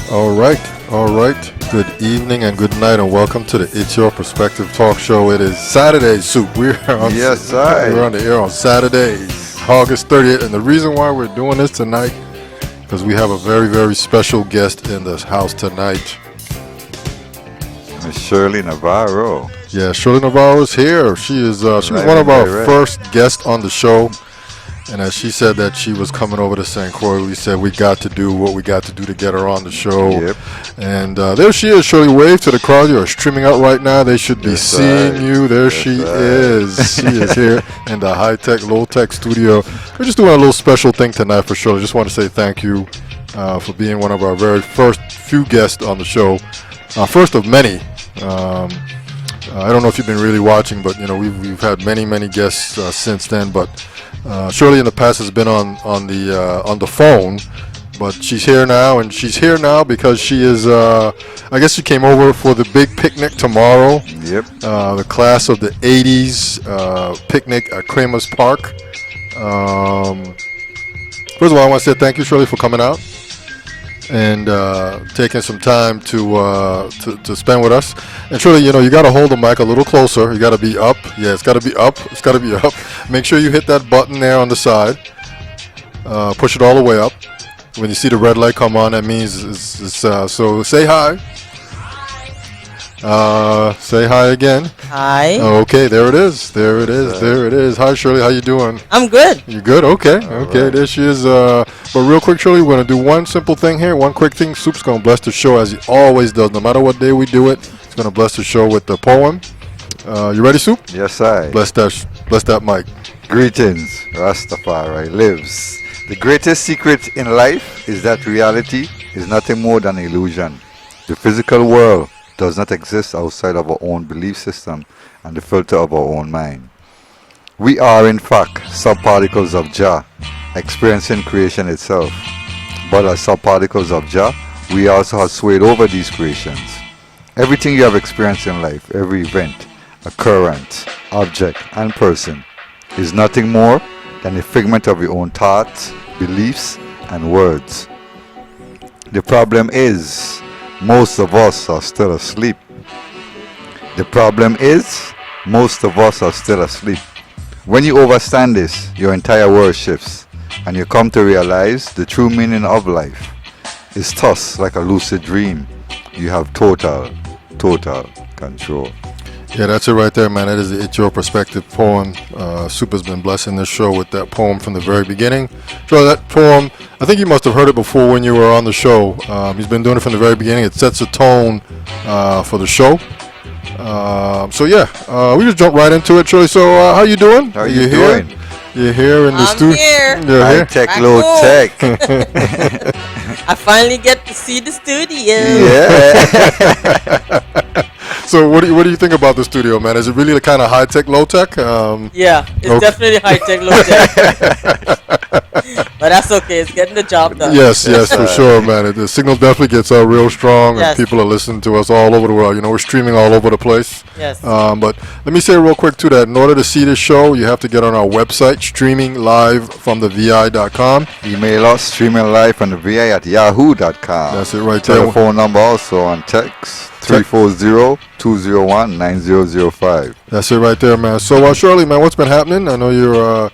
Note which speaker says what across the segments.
Speaker 1: All right. Good evening and good night, and welcome to the It's Your Perspective Talk Show. It is Saturday, Soup. We're on the air on Saturday, August 30th, and the reason why we're doing this tonight because we have a very, very special guest in the house tonight.
Speaker 2: Miss Shirley Navarro.
Speaker 1: Yeah, Shirley Navarro is here. She was one of our first guests on the show. And as she said that she was coming over to St. Croix, we said we got to do what we got to do to get her on the show.
Speaker 2: Yep.
Speaker 1: And there she is. Shirley, wave to the crowd. You are streaming out right now. They should be seeing you. There she is. She is here in the high-tech, low-tech studio. We're just doing a little special thing tonight for Shirley. Just want to say thank you for being one of our very first few guests on the show. First of many. I don't know if you've been really watching, but we've had many guests since then. But Shirley in the past has been on the phone, but she's here now, and she's here now because she is. I guess she came over for the big picnic tomorrow.
Speaker 2: Yep.
Speaker 1: The class of the '80s picnic at Cramer's Park. First of all, I want to say thank you, Shirley, for coming out and taking some time to spend with us. And Shirley, you got to hold the mic a little closer. You got to be up. Yeah, it's got to be up. It's got to be up. Make sure you hit that button there on the side. Push it all the way up. When you see the red light come on, that means it's so say hi. Say hi again.
Speaker 3: Hi.
Speaker 1: Okay, there it is. There it is. Hi, Shirley. How you doing?
Speaker 3: I'm good.
Speaker 1: You good? Okay.
Speaker 2: All
Speaker 1: Right. There she is. But real quick, Shirley, we're going to do one simple thing here. One quick thing. Soup's going to bless the show as he always does. No matter what day we do it, he's going to bless the show with the poem. You ready, Soup?
Speaker 2: Yes, I.
Speaker 1: Bless that mic.
Speaker 2: Greetings, Rastafari lives. The greatest secret in life is that reality is nothing more than illusion. The physical world does not exist outside of our own belief system and the filter of our own mind. We are in fact subparticles of Jah, experiencing creation itself. But as subparticles of Jah, we also have swayed over these creations. Everything you have experienced in life, every event, occurrence, object, and person is nothing more than a figment of your own thoughts, beliefs, and words. The problem is, most of us are still asleep. When you understand this, your entire world shifts, and you come to realize the true meaning of life is thus like a lucid dream. You have total control.
Speaker 1: Yeah, that's it right there, man. That is the It's Your Perspective poem. Soup has been blessing this show with that poem from the very beginning. So that poem, I think you must have heard it before when you were on the show. He's been doing it from the very beginning. It sets a tone for the show. We just jump right into it, Shirley. So how you doing?
Speaker 2: How you doing?
Speaker 1: You're here in the studio.
Speaker 3: I'm here.
Speaker 1: You're
Speaker 2: High
Speaker 1: here.
Speaker 2: tech, low tech.
Speaker 3: I finally get to see the studio.
Speaker 2: Yeah.
Speaker 1: So what do you think about the studio, man? Is it really kind of high tech, low tech?
Speaker 3: Yeah, it's definitely high tech, low tech. But that's okay. It's getting the job done.
Speaker 1: Yes, for sure, man. The signal definitely gets real strong,
Speaker 3: Yes.
Speaker 1: and people are listening to us all over the world. We're streaming all over the place.
Speaker 3: Yes.
Speaker 1: But let me say real quick, too, that in order to see this show, you have to get on our website, streaminglivefromthevi.com.
Speaker 2: Email us, streaming live from the VI at yahoo.com.
Speaker 1: That's it right there.
Speaker 2: Telephone number also on text, 340-201-9005.
Speaker 1: That's it right there, man. So, Shirley, man, what's been happening? I know you're...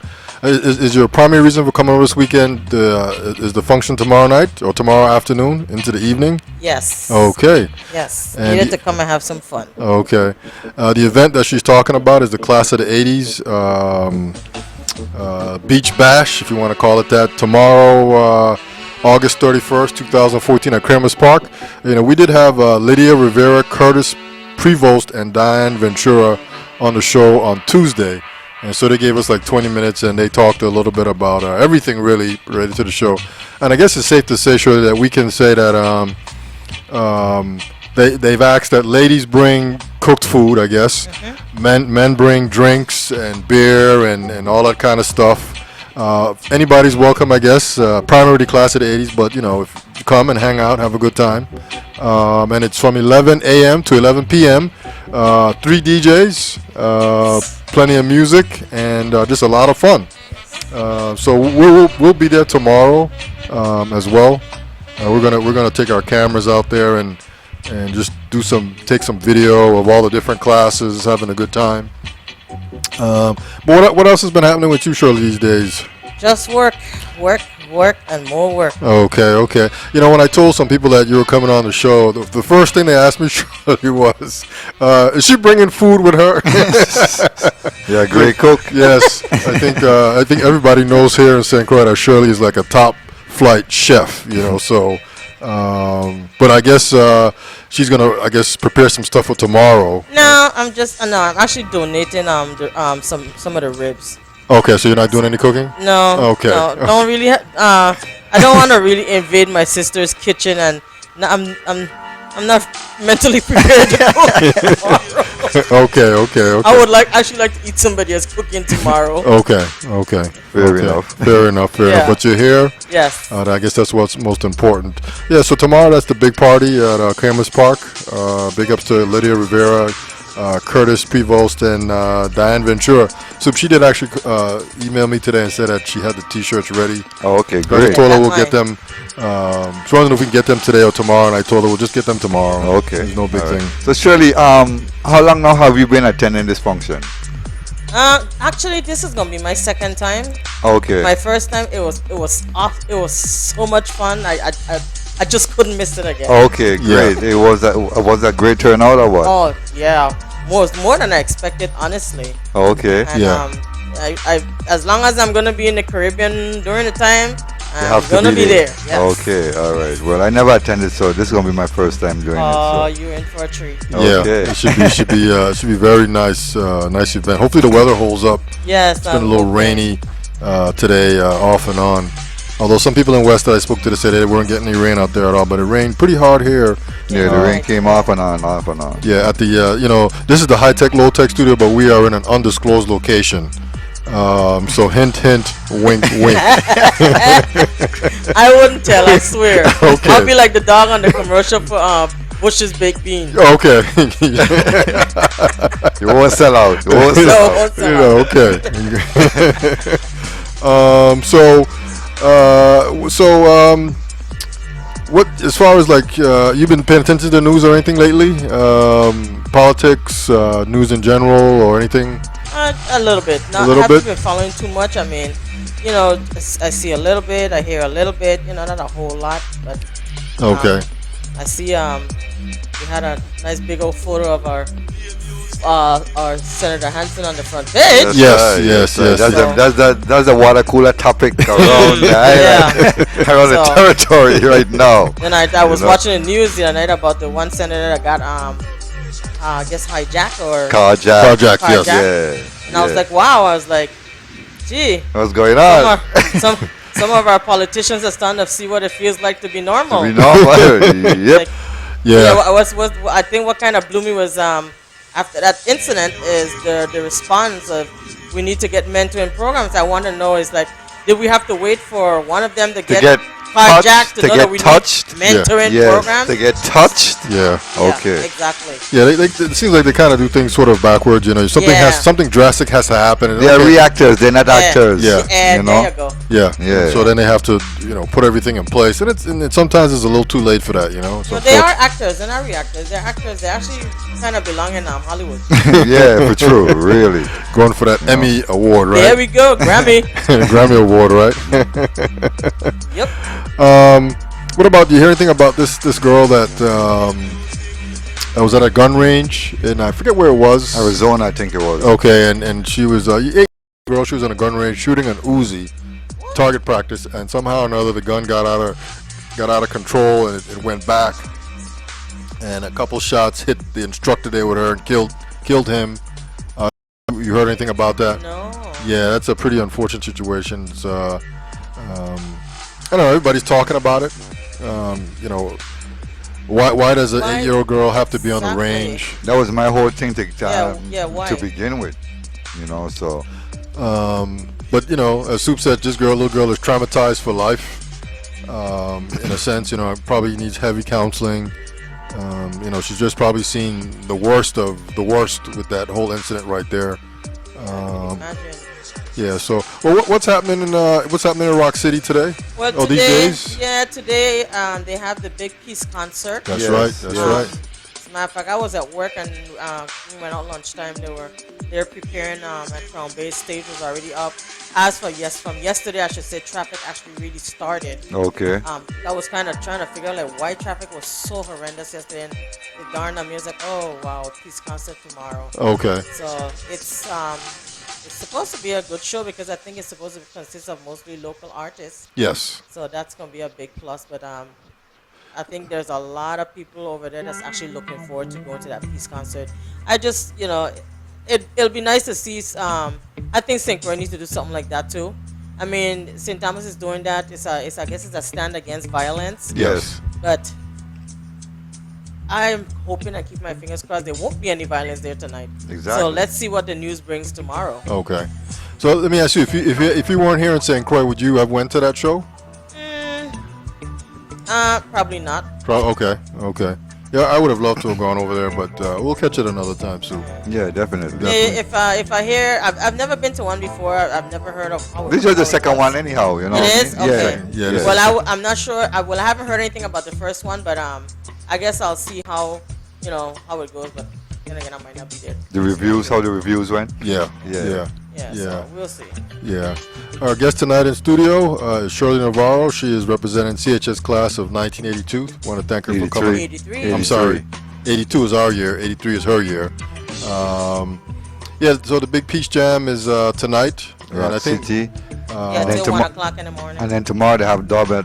Speaker 1: Is your primary reason for coming over this weekend is the function tomorrow night or tomorrow afternoon into the evening?
Speaker 3: Yes.
Speaker 1: Okay.
Speaker 3: Yes.
Speaker 1: And
Speaker 3: Needed to come and have some fun.
Speaker 1: Okay. The event that she's talking about is the class of the 80s Beach Bash, if you want to call it that. Tomorrow, August 31st, 2014 at Cramer's Park. We did have Lydia Rivera, Curtis Prevost, and Diane Ventura on the show on Tuesday. And so they gave us like 20 minutes, and they talked a little bit about everything really related to the show. And I guess it's safe to say, Shirley, that we can say that they've asked that ladies bring cooked food, I guess. Mm-hmm. Men bring drinks and beer and all that kind of stuff. Anybody's welcome, I guess. Primarily class of the 80s, but, if you come and hang out, have a good time. And it's from 11 a.m. to 11 p.m. 3 DJs, plenty of music, and just a lot of fun. So we'll be there tomorrow as well. We're gonna take our cameras out there and just take some video of all the different classes, having a good time. But what else has been happening with you, Shirley, these days?
Speaker 3: Just work, work, work, and more work.
Speaker 1: Okay. You know, when I told some people that you were coming on the show, the first thing they asked me, Shirley, was, is she bringing food with her?
Speaker 2: Yeah, great cook.
Speaker 1: Yes, I think everybody knows here in St. Croix that Shirley is like a top flight chef. You know, so. But I guess she's gonna, prepare some stuff for tomorrow.
Speaker 3: No, I'm actually donating some of the ribs.
Speaker 1: Okay, so you're not doing any cooking?
Speaker 3: No.
Speaker 1: Okay.
Speaker 3: No, don't really. I don't want to really invade my sister's kitchen, and I'm not mentally prepared to cook tomorrow.
Speaker 1: Okay.
Speaker 3: I would actually like to eat somebody else cooking tomorrow.
Speaker 1: Okay.
Speaker 2: Fair enough.
Speaker 1: Fair enough. But you're here.
Speaker 3: Yes.
Speaker 1: I guess that's what's most important. Yeah. So tomorrow, that's the big party at Cramer's Park. Big ups to Lydia Rivera, Curtis Prevost, and Diane Ventura. So she did actually email me today and said that she had the T-shirts ready.
Speaker 2: Oh, okay,
Speaker 1: I
Speaker 2: great.
Speaker 1: told her we'll get them. She wanted to know if we can get them today or tomorrow, and I told her we'll just get them tomorrow.
Speaker 2: Okay.
Speaker 1: There's no big
Speaker 2: All right.
Speaker 1: thing.
Speaker 2: So Shirley, how long now have you been attending this function?
Speaker 3: Actually, this is gonna be my second time.
Speaker 2: Okay.
Speaker 3: My first time, it was off. It was so much fun. I just couldn't miss it again.
Speaker 2: Okay, great.
Speaker 1: Yeah.
Speaker 2: Was that great turnout or what?
Speaker 3: Oh yeah, more than I expected, honestly.
Speaker 2: Okay.
Speaker 3: And,
Speaker 1: Yeah.
Speaker 3: I as long as I'm gonna be in the Caribbean during the time,
Speaker 2: You
Speaker 3: I'm
Speaker 2: have to
Speaker 3: gonna be there. Yes.
Speaker 2: Okay, all right. Well, I never attended, so this is gonna be my first time doing
Speaker 3: Oh,
Speaker 2: it.
Speaker 3: you're in for a treat.
Speaker 1: Yeah.
Speaker 2: Okay.
Speaker 1: It should be very nice. Nice event. Hopefully the weather holds up.
Speaker 3: Yes.
Speaker 1: It's been a little rainy today, off and on. Although some people in West that I spoke to, they said they weren't getting any rain out there at all, but it rained pretty hard here.
Speaker 2: Yeah, the rain came off and on, off and on.
Speaker 1: Yeah, at the this is the high tech, low tech studio, but we are in an undisclosed location. So hint, wink, wink.
Speaker 3: I wouldn't tell. I swear.
Speaker 1: Okay.
Speaker 3: I'll be like the dog on the commercial for Bush's baked beans.
Speaker 1: Okay.
Speaker 2: You won't sell out. You won't sell
Speaker 3: No,
Speaker 2: out.
Speaker 3: won't sell
Speaker 1: You know, okay. What, as far as like, you've been paying attention to the news or anything lately? Politics, news in general, or anything?
Speaker 3: A little bit. Not,
Speaker 1: A little
Speaker 3: I haven't
Speaker 1: bit?
Speaker 3: been following too much. I mean, I see a little bit. I hear a little bit. Not a whole lot, but
Speaker 1: Okay.
Speaker 3: I see. We had a nice big old photo of our Senator Hansen on the front page.
Speaker 2: That's
Speaker 1: Yes,
Speaker 2: right,
Speaker 1: yes,
Speaker 2: right.
Speaker 1: yes.
Speaker 2: That's the water cooler topic around the island, around the
Speaker 3: So-
Speaker 2: territory right now.
Speaker 3: Then I was
Speaker 2: know?
Speaker 3: watching the news the other night about the one senator that got I guess hijacked or
Speaker 2: Carjack.
Speaker 1: Project, yes.
Speaker 3: Carjack.
Speaker 2: Yeah.
Speaker 3: and I was like, wow. I was like, gee.
Speaker 2: What's going
Speaker 3: Some,
Speaker 2: on?
Speaker 3: some of our politicians are starting to see what it feels like to be normal.
Speaker 2: We know. Yep.
Speaker 3: Like,
Speaker 1: Yeah.
Speaker 3: I think what kind of blew me was after that incident is the response of we need to get mentoring programs. I want to know is like, did we have to wait for one of them to get hijacked
Speaker 2: to
Speaker 3: know that
Speaker 2: get
Speaker 3: we
Speaker 2: touched?
Speaker 3: need mentoring
Speaker 2: Yes.
Speaker 3: programs?
Speaker 2: To get touched.
Speaker 1: Yeah.
Speaker 3: Yeah,
Speaker 2: Okay.
Speaker 3: exactly.
Speaker 1: Yeah, it seems like they kind of do things sort of backwards. Something drastic has to happen. And
Speaker 2: They are
Speaker 1: okay,
Speaker 2: reactors. They're not
Speaker 3: Yeah.
Speaker 2: actors.
Speaker 1: Yeah.
Speaker 3: And
Speaker 2: You know?
Speaker 3: there you go.
Speaker 1: Yeah.
Speaker 2: Yeah.
Speaker 1: So then they have to, put everything in place, and sometimes it's a little too late for that. So
Speaker 3: But they are actors. They're not reactors. They're actors. They actually kind of belong in Hollywood.
Speaker 2: Yeah, for true. Really.
Speaker 1: going for that Emmy award, right?
Speaker 3: There we go. Grammy.
Speaker 1: Grammy award, right?
Speaker 3: Yep.
Speaker 1: What about? Do you hear anything about this girl that was at a gun range, and I forget where it was.
Speaker 2: Arizona, I think it was.
Speaker 1: Okay, and she was girl. She was in a gun range shooting an Uzi, target practice, and somehow or another the gun got out of control, and it went back, and a couple shots hit the instructor there with her and killed him. You heard anything about that?
Speaker 3: No.
Speaker 1: Yeah, that's a pretty unfortunate situation. It's, I don't know. Everybody's talking about it. Why does an
Speaker 3: Why-
Speaker 1: 8-year-old girl have to be on the
Speaker 3: Exactly.
Speaker 1: range?
Speaker 2: That was my whole thing to
Speaker 3: Why?
Speaker 2: to begin with. So
Speaker 1: But as Soup said, this little girl is traumatized for life. In a sense, probably needs heavy counseling. She's just probably seen the worst of the worst with that whole incident right there.
Speaker 3: Imagine.
Speaker 1: Yeah. So, well, what's happening in Rock City today?
Speaker 3: Well,
Speaker 1: these
Speaker 3: today,
Speaker 1: days?
Speaker 3: yeah, today they have the big peace concert.
Speaker 1: That's
Speaker 2: Yes,
Speaker 1: right. That's
Speaker 2: yes.
Speaker 1: right.
Speaker 3: As a matter of fact, I was at work and we went out lunchtime. They're preparing at Crown Bay. Stage was already up. As for from yesterday, I should say traffic actually really started.
Speaker 2: Okay.
Speaker 3: I was kind of trying to figure out like why traffic was so horrendous yesterday, and it dawned on me. I was like, oh wow, peace concert tomorrow.
Speaker 1: Okay.
Speaker 3: So it's supposed to be a good show because I think it's supposed to consist of mostly local artists.
Speaker 1: Yes.
Speaker 3: So that's gonna be a big plus. But I think there's a lot of people over there that's actually looking forward to going to that peace concert. I just, it'll be nice to see. I think St. Croix needs to do something like that too. I mean, St. Thomas is doing that. I guess it's a stand against violence.
Speaker 1: Yes.
Speaker 3: But I'm hoping, I keep my fingers crossed, there won't be any violence there tonight.
Speaker 2: Exactly.
Speaker 3: So let's see what the news brings tomorrow.
Speaker 1: Okay. So let me ask you: if you weren't here in St. Croix, would you have went to that show?
Speaker 3: Probably not.
Speaker 1: Okay. Yeah, I would have loved to have gone over there, but we'll catch it another time soon.
Speaker 2: Yeah, definitely.
Speaker 3: If I hear, I've never been to one before. I've never heard of how.
Speaker 2: This is the second
Speaker 3: goes.
Speaker 2: one, anyhow. You know.
Speaker 3: It
Speaker 2: what I
Speaker 3: is?
Speaker 2: mean?
Speaker 3: Okay.
Speaker 1: Yeah, it is.
Speaker 3: Well, I'm not sure. I haven't heard anything about the first one, but I guess I'll see how it goes. But then again, I might not be there.
Speaker 2: How the reviews went.
Speaker 1: Yeah.
Speaker 3: So we'll see.
Speaker 1: Yeah. Our guest tonight in studio is Shirley Navarro. She is representing CHS class of 1982. Want to thank her for coming.
Speaker 3: 83.
Speaker 1: I'm sorry. 82 is our year. 83 is her year. So the big Peace Jam is tonight.
Speaker 2: Rock City.
Speaker 3: Yeah,
Speaker 2: then
Speaker 3: till 1 o'clock in the morning.
Speaker 2: And then tomorrow they have double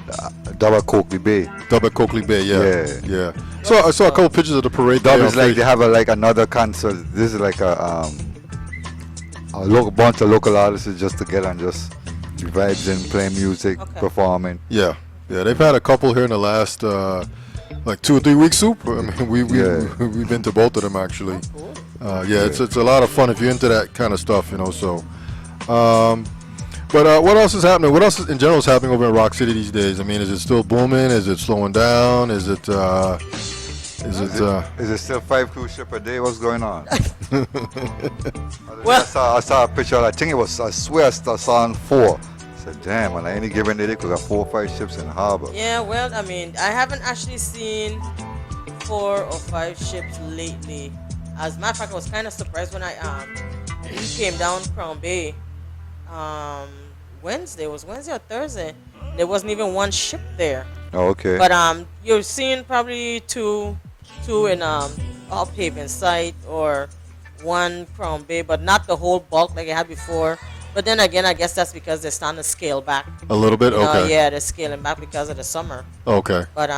Speaker 2: Coakley Bay.
Speaker 1: Dub at Coakley Bay.
Speaker 2: Yeah.
Speaker 1: Yeah. So I saw a couple pictures of the parade.
Speaker 2: Dub
Speaker 1: there
Speaker 2: is
Speaker 1: on
Speaker 2: like they have another concert. This is like a bunch of local artists just together and just vibes and playing music, performing.
Speaker 1: Yeah. They've had a couple here in the last like 2 or 3 weeks. Soup. I mean, we've been to both of them actually.
Speaker 3: Cool.
Speaker 1: It's a lot of fun if you're into that kind of stuff, So, but what else is happening? What else in general is happening over in Rock City these days? I mean, is it still booming? Is it slowing down? Is it
Speaker 2: still 5 cruise ship a day? What's going on?
Speaker 3: Well,
Speaker 2: I saw a picture. I think I swear I saw on 4. I said, damn, on any given day they could have 4 or 5 ships in the harbor.
Speaker 3: Yeah, well, I mean, I haven't actually seen 4 or 5 ships lately. As a matter of fact, I was kind of surprised when I came down Crown Bay. Wednesday or Thursday. There wasn't even one ship there.
Speaker 2: Oh, okay.
Speaker 3: But you're seeing probably two in all paving site or 1 Crown Bay, but not the whole bulk like I had before. But then again, I guess that's because they're starting to scale back.
Speaker 1: a little bit? Okay.
Speaker 3: Yeah, they're scaling back because of the summer.
Speaker 1: Okay.
Speaker 3: But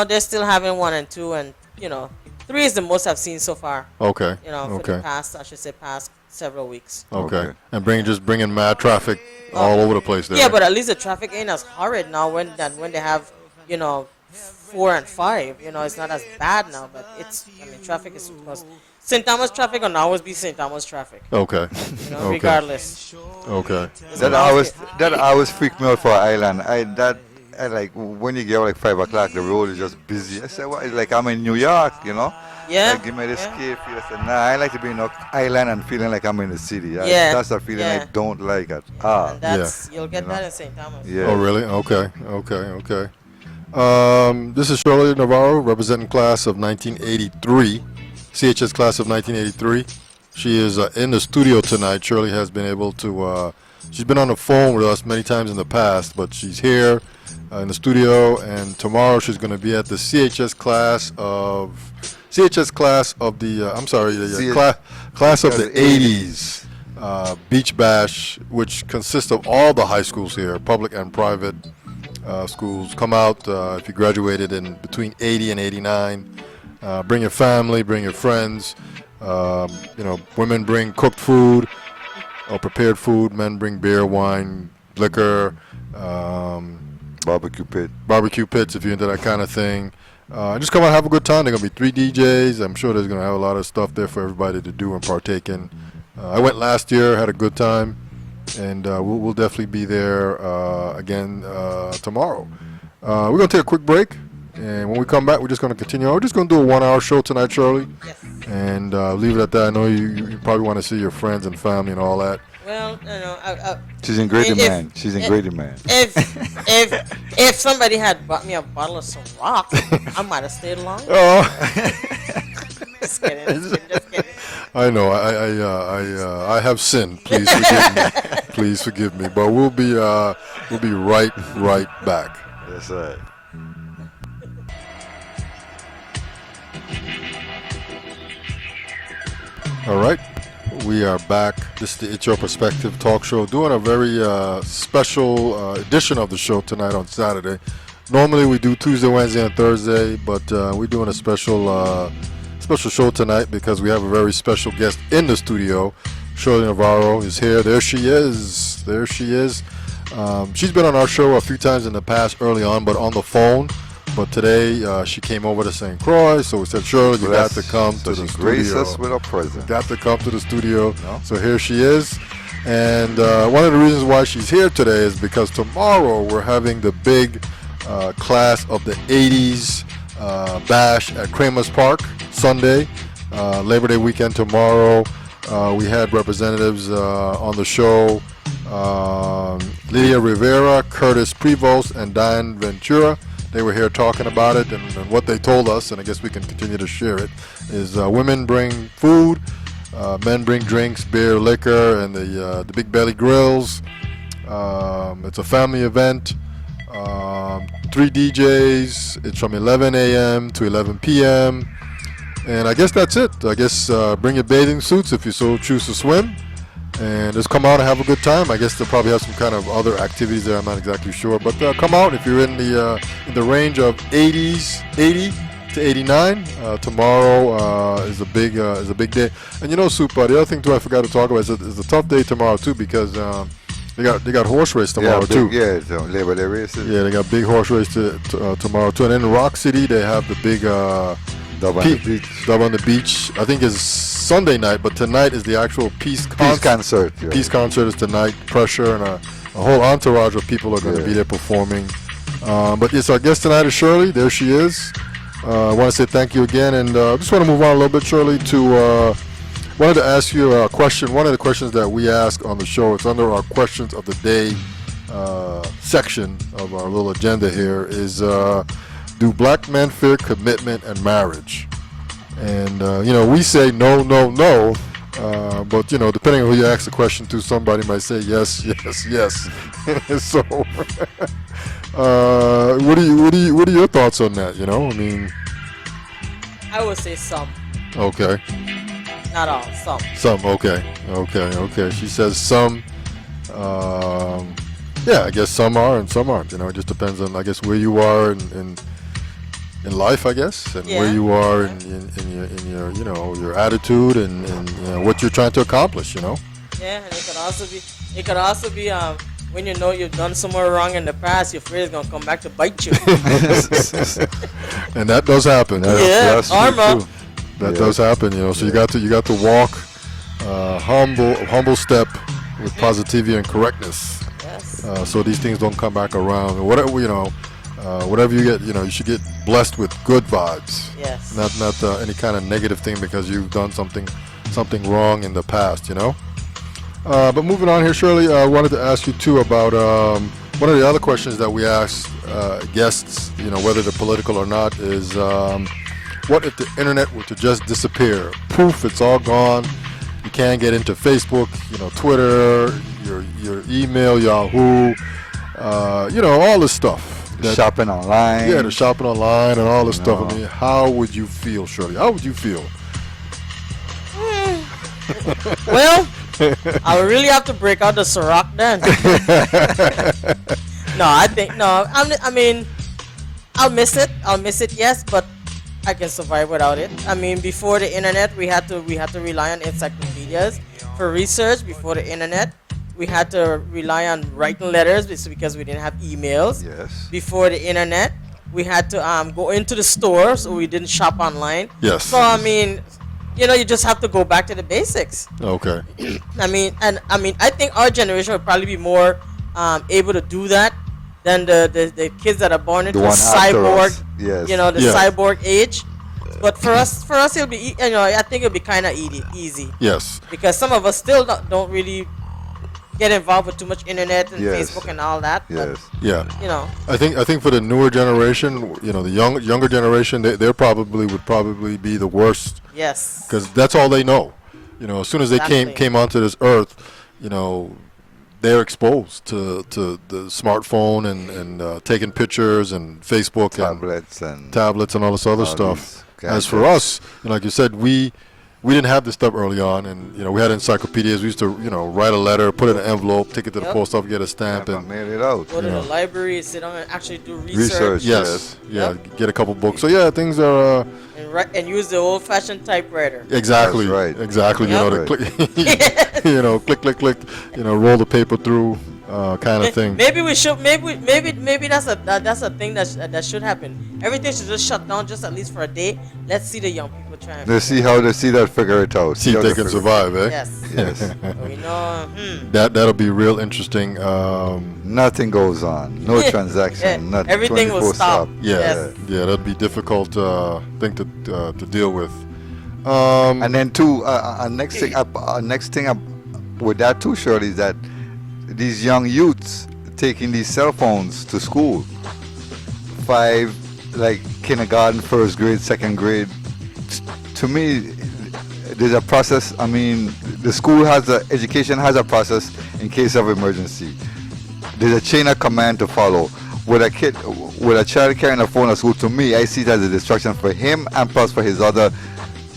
Speaker 3: they're still having 1 and 2, and 3 is the most I've seen so far.
Speaker 1: Okay.
Speaker 3: For the past several weeks.
Speaker 1: Okay. And bringing mad traffic all over the place there.
Speaker 3: Yeah, but at least the traffic ain't as horrid now when they have 4 and 5. It's not as bad now, but traffic is because St. Thomas traffic will always be St. Thomas traffic.
Speaker 1: Okay. Okay.
Speaker 3: Regardless.
Speaker 1: Okay.
Speaker 2: That always freaked me out for island. I like when you get out like 5 o'clock, the road is just busy. I said, what? It's like I'm in New York,
Speaker 3: Yeah.
Speaker 2: Like, give me this cave feel. I said, nah, I like to be in an island and feeling like I'm in the city. That's a feeling I don't like at all.
Speaker 3: You'll get that in St. Thomas.
Speaker 2: Yeah.
Speaker 1: Oh, really? Okay. This is Shirley Navarro, representing class of 1983, CHS class of 1983. She is in the studio tonight. Shirley has been able to, she's been on the phone with us many times in the past, but she's here in the studio, and tomorrow she's going to be at the CHS class of the, class of the 80s Beach Bash, which consists of all the high schools here, public and private schools. Come out if you graduated in between 80 and 89. Bring your family, bring your friends. Women bring cooked food or prepared food. Men bring beer, wine, liquor,
Speaker 2: Barbecue
Speaker 1: pits if you're into that kind of thing. Just come out and have a good time. There are going to be 3 DJs. I'm sure there's going to have a lot of stuff there for everybody to do and partake in. I went last year, had a good time, and we'll definitely be there again tomorrow. We're going to take a quick break, and when we come back, we're just going to continue. We're just going to do a 1-hour show tonight, Shirley.
Speaker 3: Yes.
Speaker 1: And leave it at that. I know you probably want to see your friends and family and all that.
Speaker 3: Well, you know,
Speaker 2: She's in great
Speaker 3: if-
Speaker 2: demand. She's in
Speaker 3: if-
Speaker 2: great demand.
Speaker 3: if somebody had bought me a bottle of Ciroc, I might have stayed longer.
Speaker 1: Oh,
Speaker 3: Just kidding, just kidding.
Speaker 1: I know. I have sinned. Please forgive me. Please forgive me. But we'll be right back.
Speaker 2: That's right.
Speaker 1: All right, we are back. This is the It's Your Perspective talk show, doing a very special edition of the show tonight on Saturday. Normally we do Tuesday, Wednesday, and Thursday, but we're doing a special show tonight because we have a very special guest in the studio. Shirley Navarro is here. There she is. She's been on our show a few times in the past, early on, but on the phone. But today she came over to St. Croix, so we said, Shirley, you got to come to the
Speaker 2: Grace
Speaker 1: studio.
Speaker 2: us with a present.
Speaker 1: Got to come to the studio.
Speaker 2: No.
Speaker 1: So here she is. And one of the reasons why she's here today is because tomorrow we're having the big class of the 80s bash at Cramer's Park, Sunday, Labor Day weekend tomorrow. We had representatives on the show, Lydia Rivera, Curtis Prevost, and Diane Ventura. They were here talking about it, and what they told us, and I guess we can continue to share it, is women bring food, men bring drinks, beer, liquor, and the Big Belly Grills. It's a family event. 3 DJs. It's from 11 a.m. to 11 p.m. And I guess that's it. I guess bring your bathing suits if you so choose to swim. And just come out and have a good time. I guess they'll probably have some kind of other activities there. I'm not exactly sure, but come out if you're in the range of 80 to 89. Tomorrow is a big day. And you know, Super, the other thing too I forgot to talk about is a tough day tomorrow too because they got horse race tomorrow too.
Speaker 2: Yeah, so Labor Day races.
Speaker 1: Yeah, they got big horse race tomorrow too. And then in Rock City they have the big
Speaker 2: Dub on the beach.
Speaker 1: Dub on the Beach. I think it's Sunday night, but tonight is the actual Peace
Speaker 2: concert. Yeah.
Speaker 1: Peace concert is tonight. Pressure and a whole entourage of people are going to be there performing. But yes, our guest tonight is Shirley. There she is. I want to say thank you again, and just want to move on a little bit, Shirley, to wanted to ask you a question. One of the questions that we ask on the show, it's under our questions of the day section of our little agenda here, is do black men fear commitment and marriage? And we say no, but depending on who you ask the question to, somebody might say yes. So, what are your thoughts on that? I mean,
Speaker 3: I would say some,
Speaker 1: okay,
Speaker 3: not all, some.
Speaker 1: some, okay. She says some. Yeah, I guess some are and some aren't. It just depends on, I guess, where you are in life, I guess, and where you are in your attitude and what you're trying to accomplish.
Speaker 3: Yeah, and it could also be when you've done somewhere wrong in the past, your fear is gonna come back to bite you.
Speaker 1: And that does happen.
Speaker 3: Yeah, karma.
Speaker 1: That does happen. So you got to walk humble step with positivity and correctness.
Speaker 3: Yes.
Speaker 1: So these things don't come back around. Whatever whatever you get, you should get blessed with good vibes.
Speaker 3: Yes.
Speaker 1: Not any kind of negative thing because you've done something wrong in the past. But moving on here, Shirley, I wanted to ask you too about one of the other questions that we ask guests, whether they're political or not, is what if the internet were to just disappear? Poof, it's all gone. You can't get into Facebook, Twitter, your email, Yahoo, all this stuff.
Speaker 2: Shopping online.
Speaker 1: Yeah, the shopping online and all this stuff. I mean, how would you feel, Shirley? How would you feel?
Speaker 3: Well, I would really have to break out the Ciroc then. I mean, I'll miss it. Yes, but I can survive without it. I mean, before the internet, we had to rely on encyclopedias for research. Before the internet, we had to rely on writing letters because we didn't have emails.
Speaker 2: Yes.
Speaker 3: Before the internet, we had to go into the store, so we didn't shop online.
Speaker 1: Yes.
Speaker 3: So I mean, you just have to go back to the basics.
Speaker 1: Okay.
Speaker 3: I think our generation would probably be more able to do that than the kids that are born into the cyborg.
Speaker 2: Yes.
Speaker 3: The cyborg age. But for us, it'll be I think it'll be kind of easy.
Speaker 1: Yes.
Speaker 3: Because some of us still don't really get involved with too much internet and
Speaker 2: Yes.
Speaker 3: Facebook and all that.
Speaker 2: Yes.
Speaker 1: Yeah.
Speaker 3: But, you know,
Speaker 1: I think for the newer generation, you know, the younger generation, they would probably be the worst
Speaker 3: yes.
Speaker 1: because that's all they know. You know, as soon as they
Speaker 3: Exactly.
Speaker 1: came onto this earth, you know, they're exposed to the smartphone and taking pictures and Facebook and tablets and all this other
Speaker 2: all
Speaker 1: stuff.
Speaker 2: these
Speaker 1: As for
Speaker 2: gadgets.
Speaker 1: us, you know, like you said, we didn't have this stuff early on, and you know, we had encyclopedias. We used to, you know, write a letter, put it in an envelope, take it to the
Speaker 3: Yep.
Speaker 1: post office, get a stamp,
Speaker 2: Never
Speaker 1: and
Speaker 2: mail it out.
Speaker 3: Go to
Speaker 1: Yeah.
Speaker 3: the library, sit down and actually do
Speaker 2: Research.
Speaker 1: yes, yeah,
Speaker 3: Yep.
Speaker 1: get a couple books. So yeah, things are
Speaker 3: and use the old-fashioned typewriter.
Speaker 1: exactly
Speaker 2: That's right.
Speaker 1: exactly. You
Speaker 3: Yep.
Speaker 1: know,
Speaker 2: Right.
Speaker 1: to click, you know, click, you know, roll the paper through, kind of thing.
Speaker 3: Maybe we should. Maybe that's a thing that should happen. Everything should just shut down, just at least for a day. Let's see the young people try. And
Speaker 2: They see how they see that figure it out.
Speaker 1: See if
Speaker 2: how
Speaker 1: they can
Speaker 2: figure-
Speaker 1: survive, eh?
Speaker 3: Yes.
Speaker 2: Yes.
Speaker 3: We know.
Speaker 1: That'll be real interesting.
Speaker 2: Nothing goes on. No transaction. Nothing.
Speaker 3: Everything will
Speaker 2: 24
Speaker 3: stop.
Speaker 1: Yeah,
Speaker 3: Yes.
Speaker 1: yeah, that'd be difficult thing to deal with.
Speaker 2: And then too, next thing with that too, Shirley, is that these young youths taking these cell phones to school, like kindergarten, first grade, second grade. To me, there's a process. I mean, the school education has a process in case of emergency. There's a chain of command to follow. With a child carrying a phone at school, to me, I see it as a distraction for him and plus for his other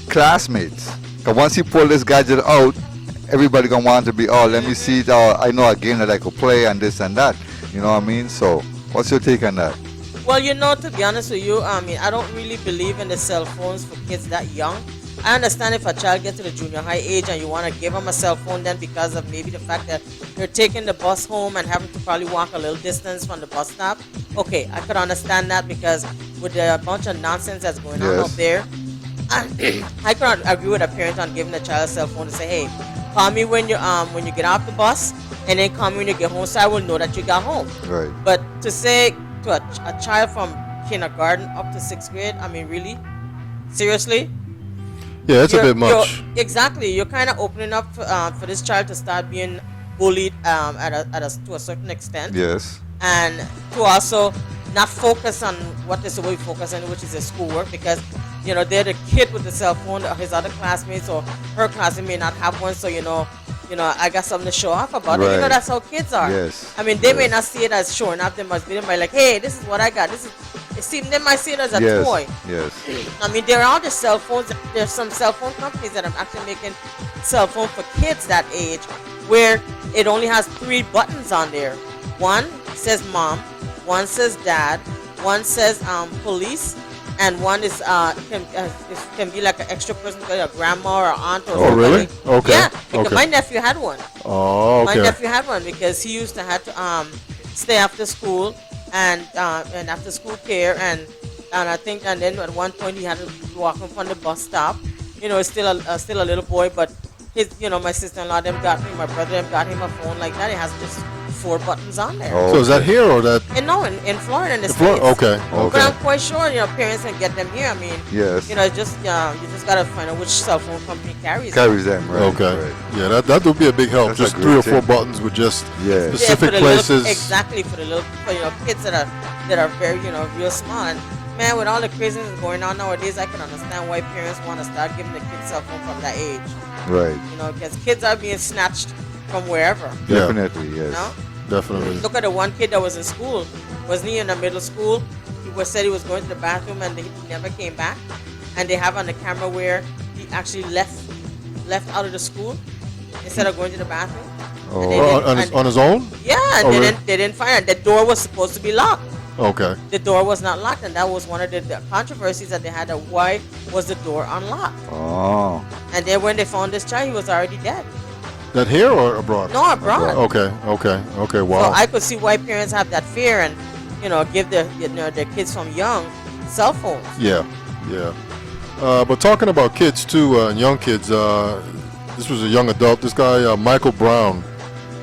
Speaker 2: classmates. Because once he pull this gadget out, everybody gonna want to be, oh, let me see it. Oh, I know a game that I could play and this and that. You know what I mean? So, what's your take on that?
Speaker 3: Well, you know, to be honest with you, I mean, I don't really believe in the cell phones for kids that young. I understand if a child gets to the junior high age and you want to give them a cell phone then because of maybe the fact that they're taking the bus home and having to probably walk a little distance from the bus stop. Okay, I could understand that because with the bunch of nonsense that's going on
Speaker 2: Yes.
Speaker 3: out there, I cannot agree with a parent on giving a child a cell phone to say, hey, call me when you get off the bus and then call me when you get home so I will know that you got home.
Speaker 2: Right.
Speaker 3: But to say to a child from kindergarten up to 6th grade, I mean, really? Seriously?
Speaker 1: Yeah, it's a bit much.
Speaker 3: Exactly. You're kind of opening up for this child to start being bullied to a certain extent.
Speaker 2: Yes.
Speaker 3: And to also not focus on what they're supposed to focus on, which is their schoolwork, because, you know, they're the kid with the cell phone, or his other classmates or her classmate may not have one, so, you know, I got something to show off about it. You know,
Speaker 2: Right.
Speaker 3: that's how kids are.
Speaker 2: Yes.
Speaker 3: I mean, they may
Speaker 2: Yes.
Speaker 3: not see it as showing off. They must be like, hey, this is what I got. They might see it as a
Speaker 2: Yes.
Speaker 3: toy.
Speaker 2: Yes.
Speaker 3: I mean, there are the cell phones. There's some cell phone companies that are actually making cell phone for kids that age, where it only has 3 buttons on there. One says mom, one says dad, one says police, and one is can be like an extra person, like a grandma or aunt or
Speaker 1: Oh,
Speaker 3: something.
Speaker 1: really? Okay.
Speaker 3: Yeah, because
Speaker 1: Okay.
Speaker 3: my nephew had one.
Speaker 1: Oh,
Speaker 3: My
Speaker 1: okay.
Speaker 3: nephew had one because he used to have to stay after school and after school care and I think and then at one point he had to walk him from the bus stop. You know, still a little boy, but my sister-in-law them got him, my brother them got him a phone like that. It has just 4 buttons on there.
Speaker 2: Oh.
Speaker 1: So is that here or that?
Speaker 3: And no, in Florida, in the
Speaker 1: Florida?
Speaker 3: States.
Speaker 1: Okay.
Speaker 2: Okay.
Speaker 3: But I'm quite sure parents can get them here. I mean,
Speaker 2: Yes.
Speaker 3: you just gotta find out which cell phone company carries them.
Speaker 2: Carries them, right?
Speaker 1: Okay.
Speaker 2: Right.
Speaker 1: Yeah, that would be a big help.
Speaker 2: That's a
Speaker 1: Just
Speaker 2: great
Speaker 1: 3 or 4
Speaker 2: thing.
Speaker 1: buttons with just
Speaker 2: Yeah.
Speaker 1: specific
Speaker 3: for the
Speaker 1: places.
Speaker 3: Exactly for kids that are very real small. And man, with all the craziness going on nowadays, I can understand why parents want to start giving the kids cell phone from that age.
Speaker 2: Right.
Speaker 3: Because kids are being snatched from wherever.
Speaker 1: Yeah.
Speaker 2: Definitely. Yes.
Speaker 3: You know?
Speaker 1: Definitely.
Speaker 3: Look at the one kid that was in school. Wasn't he in the middle school? He said he was going to the bathroom and he never came back. And they have on the camera where he actually left out of the school instead of going to the bathroom.
Speaker 2: Oh.
Speaker 3: And they didn't-
Speaker 1: On his own?
Speaker 3: Yeah, and
Speaker 1: Oh,
Speaker 3: they
Speaker 1: really?
Speaker 3: didn't find it. The door was supposed to be locked.
Speaker 1: Okay.
Speaker 3: The door was not locked, and that was one of the controversies that they had. Why was the door unlocked?
Speaker 2: Oh.
Speaker 3: And then when they found this child, he was already dead.
Speaker 1: That here or abroad?
Speaker 3: No, abroad.
Speaker 1: Okay. Wow.
Speaker 3: So I could see why parents have that fear and give their kids from young cell phones.
Speaker 1: Yeah. But talking about kids too, and young kids, this was a young adult. This guy, Michael Brown,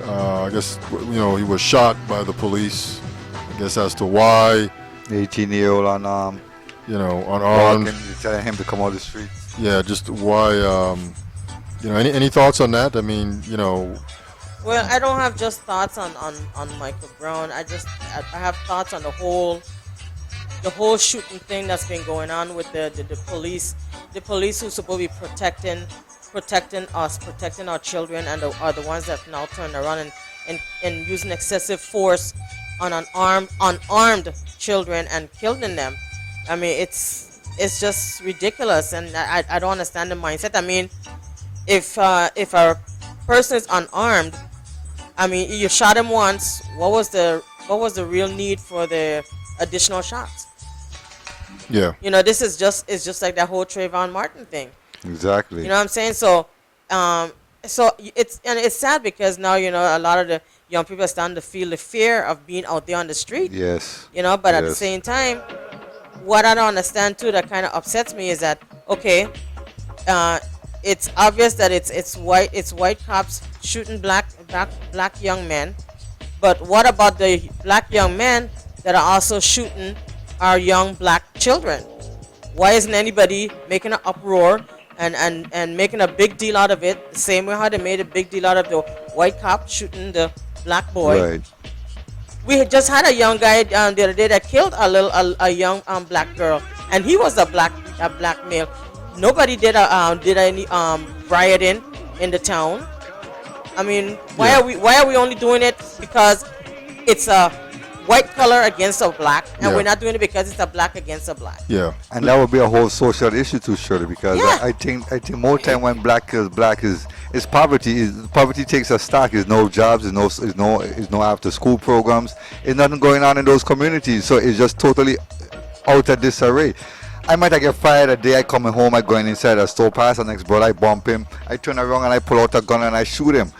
Speaker 1: I guess he was shot by the police. I guess as to why,
Speaker 2: 18-year-old on
Speaker 1: unarmed.
Speaker 2: walking, telling him to come out the streets.
Speaker 1: Yeah, just why. Any thoughts on that? I mean,
Speaker 3: Well, I don't have just thoughts on Michael Brown. I have thoughts on the whole shooting thing that's been going on with the police who's supposed to be protecting us, protecting our children, and are the ones that now turn around and using excessive force on unarmed children and killing them. I mean, it's just ridiculous, and I don't understand the mindset. I mean, if a person is unarmed, I mean, you shot him once. What was the real need for the additional shots?
Speaker 1: Yeah.
Speaker 3: This is just it's just like that whole Trayvon Martin thing.
Speaker 2: Exactly.
Speaker 3: You know what I'm saying? So it's sad because now a lot of the young people are starting to feel the fear of being out there on the street.
Speaker 2: Yes.
Speaker 3: But at the
Speaker 2: Yes.
Speaker 3: same time, what I don't understand too that kind of upsets me is that okay, it's obvious that it's white cops shooting black young men, but what about the black young men that are also shooting our young black children? Why isn't anybody making an uproar and making a big deal out of it? The same way how they made a big deal out of the white cop shooting the black boy.
Speaker 2: Right.
Speaker 3: We had just had a young guy the other day that killed a young black girl, and he was a black male. Nobody did any rioting in the town. I mean, why are we only doing it because it's a white color against a black, and we're not doing it because it's a black against a black?
Speaker 1: Yeah.
Speaker 2: And that would be a whole social issue too, Shirley, because
Speaker 3: Yeah.
Speaker 2: I think more time when black kills black is poverty. Poverty takes a stock. Is no jobs. Is no after school programs. Is nothing going on in those communities. So it's just totally out of disarray. I might have get fired a day I coming home, I going inside a store, pass the next brother, I bump him, I turn around and I pull out a gun and I shoot him.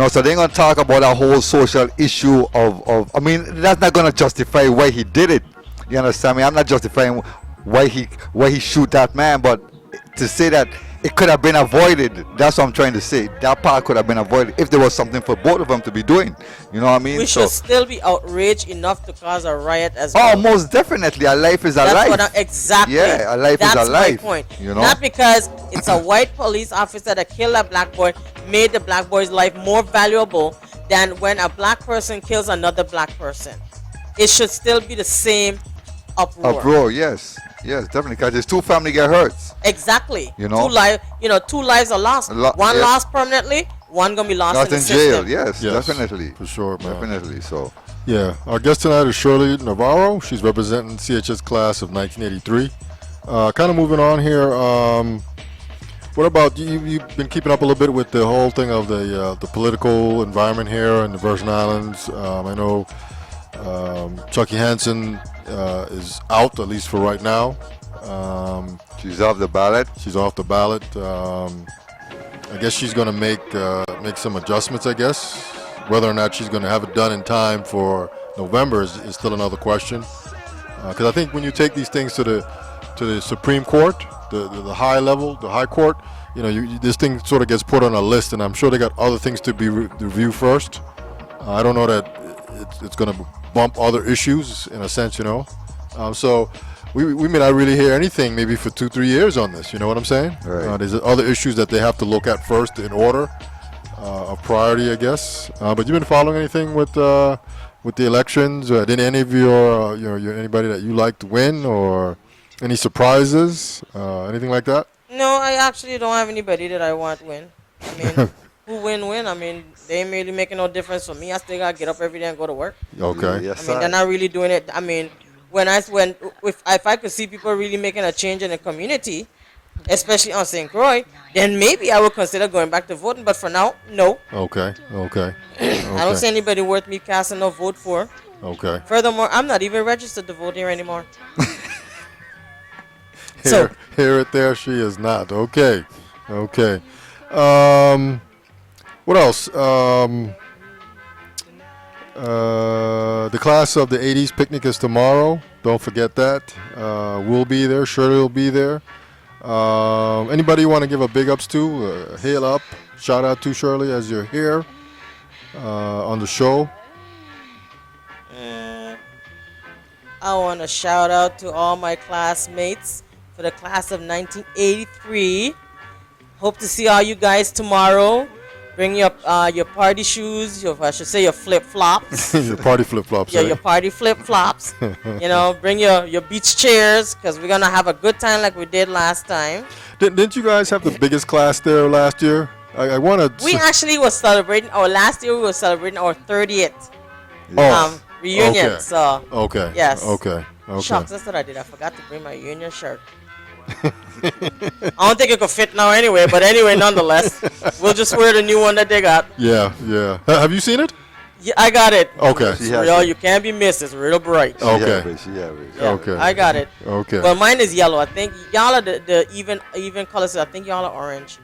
Speaker 2: So they ain't gonna talk about a whole social issue of I mean, that's not gonna justify why he did it. You understand me? I'm not justifying why he shoot that man, but to say that it could have been avoided, that's what I'm trying to say. That part could have been avoided if there was something for both of them to be doing. You know what I mean?
Speaker 3: We should still be outraged enough to cause a riot as
Speaker 2: Oh,
Speaker 3: well.
Speaker 2: most definitely. A life is a
Speaker 3: That's
Speaker 2: life.
Speaker 3: what exactly.
Speaker 2: Yeah, a life
Speaker 3: That's
Speaker 2: is a life.
Speaker 3: my point.
Speaker 2: Not
Speaker 3: because it's a white police officer that killed a black boy made the black boy's life more valuable than when a black person kills another black person. It should still be the same uproar.
Speaker 2: Uproar, yes. Yes, definitely. Because there's two family get hurt.
Speaker 3: Exactly.
Speaker 2: You know?
Speaker 3: Two lives are lost. One lost permanently, one gonna be lost in the
Speaker 2: jail.
Speaker 3: system.
Speaker 2: Yes,
Speaker 1: Yes,
Speaker 2: definitely.
Speaker 1: for sure, man.
Speaker 2: Definitely. So,
Speaker 1: Yeah. Our guest tonight is Shirley Navarro. She's representing CHS class of 1983. Kind of moving on here. What about you? You've been keeping up a little bit with the whole thing of the political environment here in the Virgin Islands. I know Chucky Hansen is out, at least for right now.
Speaker 2: she's off the ballot.
Speaker 1: She's off the ballot. I guess she's going to make some adjustments. I guess whether or not she's going to have it done in time for November is still another question. Because I think when you take these things to the Supreme Court, the high level, the high court, this thing sort of gets put on a list, and I'm sure they got other things to be reviewed first. I don't know that it's going to bump other issues in a sense, So we may not really hear anything maybe for 2-3 years on this. You know what I'm saying?
Speaker 2: Right.
Speaker 1: There's other issues that they have to look at first in order of priority, I guess. But you've been following anything with the elections? Did any of your anybody that you liked win, or any surprises? Anything like that?
Speaker 3: No, I actually don't have anybody that I want win. I mean, who win? I mean, they ain't really making no difference for me. I still gotta get up every day and go to work.
Speaker 1: Okay.
Speaker 2: Yes,
Speaker 3: I mean, they're not really doing it. I mean, if I could see people really making a change in the community, especially on St. Croix, then maybe I would consider going back to voting. But for now, no.
Speaker 1: Okay.
Speaker 3: I don't see anybody worth me casting a vote for.
Speaker 1: Okay.
Speaker 3: Furthermore, I'm not even registered to vote here anymore.
Speaker 1: Here it there, she is not. Okay. What else? The class of the 80s picnic is tomorrow. Don't forget that. We'll be there. Shirley will be there. Anybody you want to give a big ups to? Hail up. Shout out to Shirley as you're here on the show.
Speaker 3: I want to shout out to all my classmates for the class of 1983. Hope to see all you guys tomorrow. Bring your party shoes. I should say your flip flops.
Speaker 1: Your party flip flops.
Speaker 3: Yeah, your party flip flops. Bring your beach chairs because we're gonna have a good time like we did last time.
Speaker 1: Didn't you guys have the biggest class there last year? I want to.
Speaker 3: We actually was celebrating. Last year we were celebrating our 30th reunion.
Speaker 1: Okay.
Speaker 3: So
Speaker 1: Okay.
Speaker 3: yes.
Speaker 1: Okay.
Speaker 3: Shucks, that's what I did. I forgot to bring my union shirt. I don't think it could fit now anyway, but anyway, nonetheless, we'll just wear the new one that they got.
Speaker 1: Yeah. Have you seen it?
Speaker 3: Yeah, I got it.
Speaker 1: Okay.
Speaker 3: It's real, you can't be missed. It's real bright.
Speaker 1: Okay.
Speaker 3: Yeah,
Speaker 1: Okay.
Speaker 3: I got it.
Speaker 1: Okay.
Speaker 3: But mine is yellow. I think y'all are the even colors. I think y'all are orange.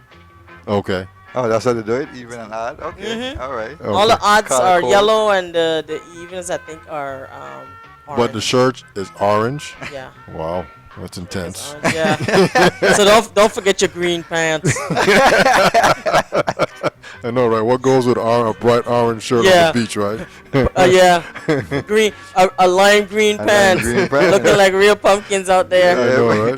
Speaker 1: Okay.
Speaker 2: Oh, that's how they do it? Even and odd? Okay. All right.
Speaker 1: Okay.
Speaker 3: All the odds are
Speaker 2: Cool.
Speaker 3: yellow, and the evens I think are orange.
Speaker 1: But the shirt is orange.
Speaker 3: Yeah.
Speaker 1: Wow, that's intense.
Speaker 3: Orange, yeah. So don't forget your green pants.
Speaker 1: I know, right? What goes with a bright orange shirt
Speaker 3: Yeah.
Speaker 1: on the beach, right?
Speaker 3: Yeah. Green, a lime green pants,
Speaker 2: green pants.
Speaker 3: looking like real pumpkins out there.
Speaker 1: I know, right?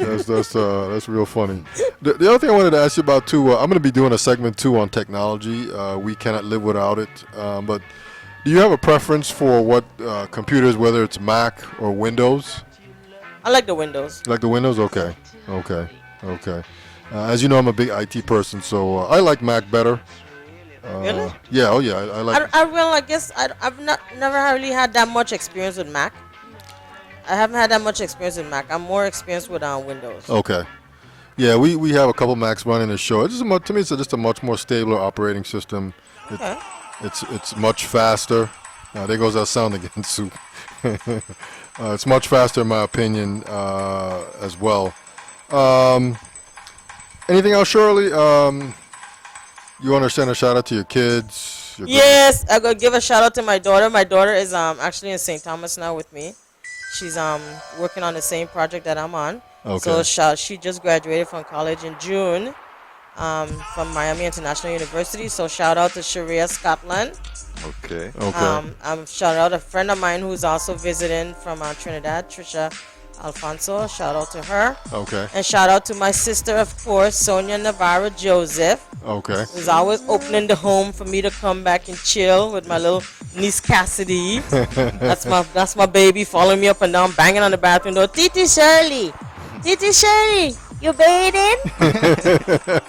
Speaker 1: That's real funny. The other thing I wanted to ask you about too, I'm going to be doing a segment too on technology. We cannot live without it. But do you have a preference for what computers, whether it's Mac or Windows?
Speaker 3: I like the windows.
Speaker 1: You like the Windows? Okay. As you know, I'm a big IT person, so I like Mac better.
Speaker 3: Really?
Speaker 1: Yeah. Oh, yeah. I like.
Speaker 3: I guess I've never really had that much experience with Mac. I haven't had that much experience with Mac. I'm more experienced with Windows.
Speaker 1: Okay. Yeah, we have a couple Macs running the show. To me, it's just a much more stable operating system.
Speaker 3: Okay.
Speaker 1: It's much faster. There goes that sound again, Sue. It's much faster, in my opinion, as well. Anything else, Shirley? You want to send a shout out to your kids?
Speaker 3: Yes, I gotta give a shout out to my daughter. My daughter is actually in St. Thomas now with me. She's working on the same project that I'm on.
Speaker 1: Okay.
Speaker 3: So she just graduated from college in June, from Miami International University. So shout out to Sharia Scotland.
Speaker 2: Okay.
Speaker 3: Shout out a friend of mine who's also visiting from Trinidad, Trisha Alfonso. Shout out to her.
Speaker 1: Okay.
Speaker 3: And shout out to my sister, of course, Sonia Navarro Joseph.
Speaker 1: Okay.
Speaker 3: Who's always opening the home for me to come back and chill with my little niece Cassidy. That's my baby following me up and down, banging on the bathroom door. Titi Shirley, you bathing?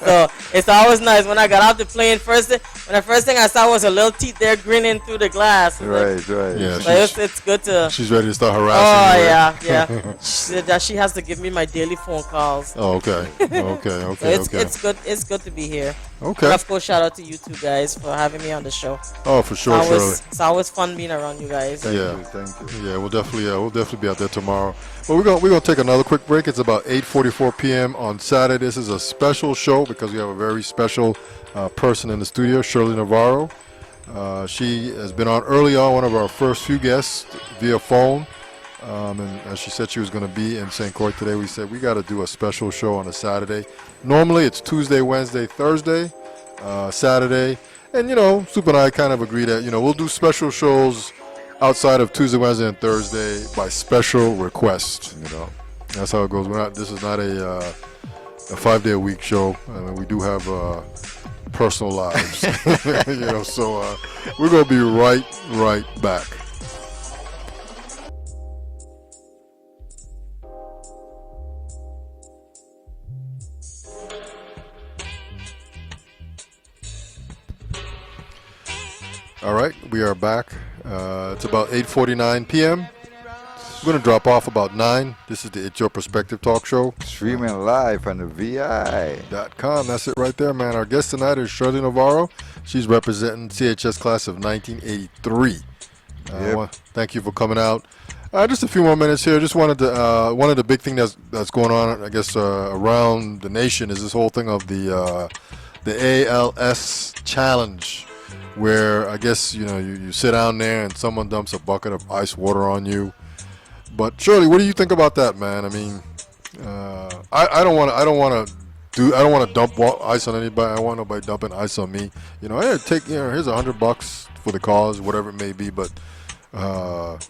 Speaker 3: So it's always nice when I got off the plane. The first thing I saw was a little teeth there grinning through the glass.
Speaker 2: Right.
Speaker 1: Yeah.
Speaker 3: So it's good to.
Speaker 1: She's ready to start harassing you.
Speaker 3: Oh yeah. She said that she has to give me my daily phone calls.
Speaker 1: Oh, okay.
Speaker 3: So it's good to be here.
Speaker 1: Okay.
Speaker 3: And of course, shout out to you two guys for having me on the show.
Speaker 1: Oh, for sure, Shirley.
Speaker 3: It's always fun being around you guys.
Speaker 2: Thank you.
Speaker 1: Yeah, we'll definitely be out there tomorrow. But we're gonna take another quick break. It's about 8:44 p.m. on Saturday. This is a special show because we have a very special person in the studio, Shirley Navarro. She has been on early on, one of our first few guests via phone. And as she said she was going to be in St. Croix today, we said we got to do a special show on a Saturday. Normally it's Tuesday, Wednesday, Thursday, Saturday. And, Soup and I kind of agree that, we'll do special shows outside of Tuesday, Wednesday, and Thursday by special request. That's how it goes. This is not a 5-day-a-week show. I mean, we do have personal lives, so we're going to be right back. All right, we are back. It's about 8:49 p.m. We're going to drop off about 9. This is the It's Your Perspective talk show.
Speaker 2: Streaming live from the VI.com.
Speaker 1: That's it right there, man. Our guest tonight is Shirley Navarro. She's representing CHS class of 1983. Thank you for coming out. Just a few more minutes here. Just wanted to, one of the big things that's going on, I guess, around the nation is this whole thing of the ALS challenge, where I guess you sit down there and someone dumps a bucket of ice water on you. But Shirley, what do you think about that, man? I mean, I don't want to dump ice on anybody. I don't want nobody dumping ice on me. Hey, here's $100 for the cause, whatever it may be. But what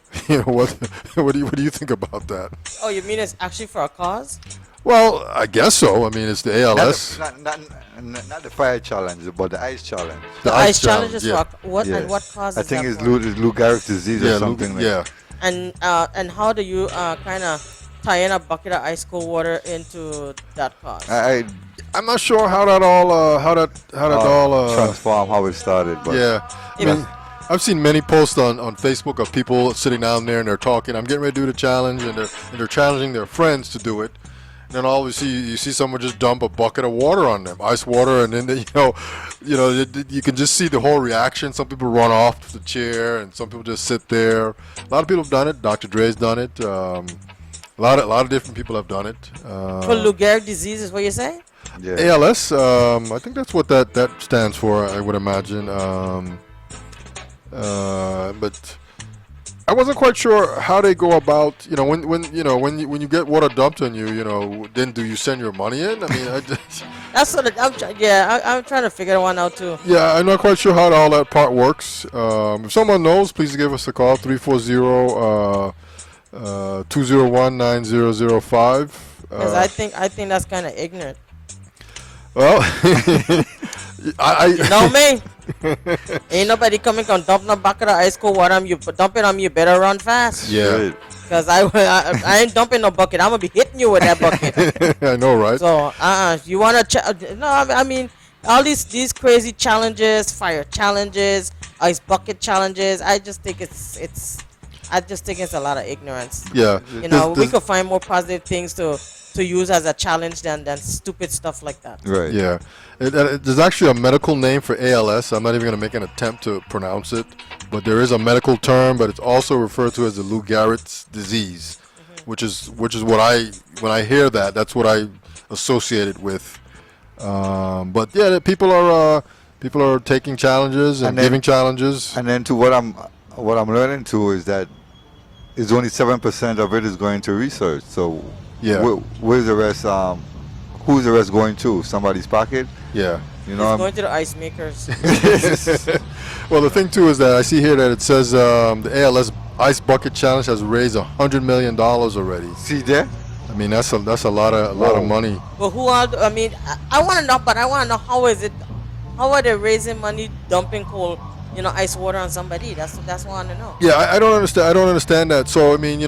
Speaker 1: do you think about that?
Speaker 3: Oh, you mean it's actually for a cause?
Speaker 1: Well, I guess so. I mean, it's the ALS.
Speaker 2: Not the fire challenge, but the ice challenge.
Speaker 3: The ice challenge is
Speaker 1: yeah.
Speaker 3: what
Speaker 2: Yeah.
Speaker 3: and what causes
Speaker 2: I think
Speaker 3: that
Speaker 2: it's
Speaker 3: for?
Speaker 2: Lou Gehrig's disease or something like
Speaker 1: yeah.
Speaker 3: And how do you kind of tie in a bucket of ice cold water into that cause?
Speaker 1: I'm not sure how that all
Speaker 2: transform how it started, but
Speaker 1: yeah. I
Speaker 3: If-
Speaker 1: mean, I've seen many posts on Facebook of people sitting down there and they're talking. I'm getting ready to do the challenge, and they're challenging their friends to do it. And then all you see someone just dump a bucket of water on them, ice water, and then you can just see the whole reaction. Some people run off the chair, and some people just sit there. A lot of people have done it. Dr. Dre's done it. A lot of different people have done it.
Speaker 3: For Lou Gehrig disease is what you're saying?
Speaker 2: yeah.
Speaker 1: ALS, I think that's what that stands for. I would imagine. But I wasn't quite sure how they go about. When you get water dumped on you, then do you send your money in? I mean,
Speaker 3: That's what I'm trying to figure one out too.
Speaker 1: yeah, I'm not quite sure how all that part works. If someone knows, please give us a call 340-201-9005.
Speaker 3: Because I think that's kind of ignorant.
Speaker 1: Well,
Speaker 3: You know me? Ain't nobody coming can dump no bucket of ice cold water on you. But dump it on me, you better run fast.
Speaker 1: yeah,
Speaker 2: Right.
Speaker 3: Because I ain't dumping no bucket. I'm going to be hitting you with that bucket.
Speaker 1: I know, right?
Speaker 3: So, you want to... No, I mean, all these crazy challenges, fire challenges, ice bucket challenges, I just think it's a lot of ignorance.
Speaker 1: Yeah,
Speaker 3: You know, we
Speaker 1: There's-
Speaker 3: could find more positive things to use as a challenge than stupid stuff like that.
Speaker 2: Right.
Speaker 1: Yeah, there's actually a medical name for ALS. I'm not even going to make an attempt to pronounce it, but there is a medical term, but it's also referred to as the Lou Gehrig's disease, which is what when I hear that's what I associate it with. But yeah, people are taking challenges and
Speaker 2: And then-
Speaker 1: giving challenges.
Speaker 2: And then to what I'm learning too is that it's only 7% of it is going to research. So
Speaker 1: Yeah.
Speaker 2: where's the rest? Who's the rest going to? Somebody's pocket?
Speaker 1: Yeah.
Speaker 2: You
Speaker 3: It's
Speaker 2: know.
Speaker 3: going to the ice makers.
Speaker 1: Well, the thing too is that I see here that it says the ALS Ice Bucket Challenge has raised $100 million already.
Speaker 2: See there?
Speaker 1: I mean, that's a lot of
Speaker 2: Whoa.
Speaker 1: money.
Speaker 3: But who are? I mean, I want to know. But I want to know how are they raising money, dumping cold, ice water on somebody? That's what I want to know.
Speaker 1: Yeah, I don't understand. I don't understand that. So I mean,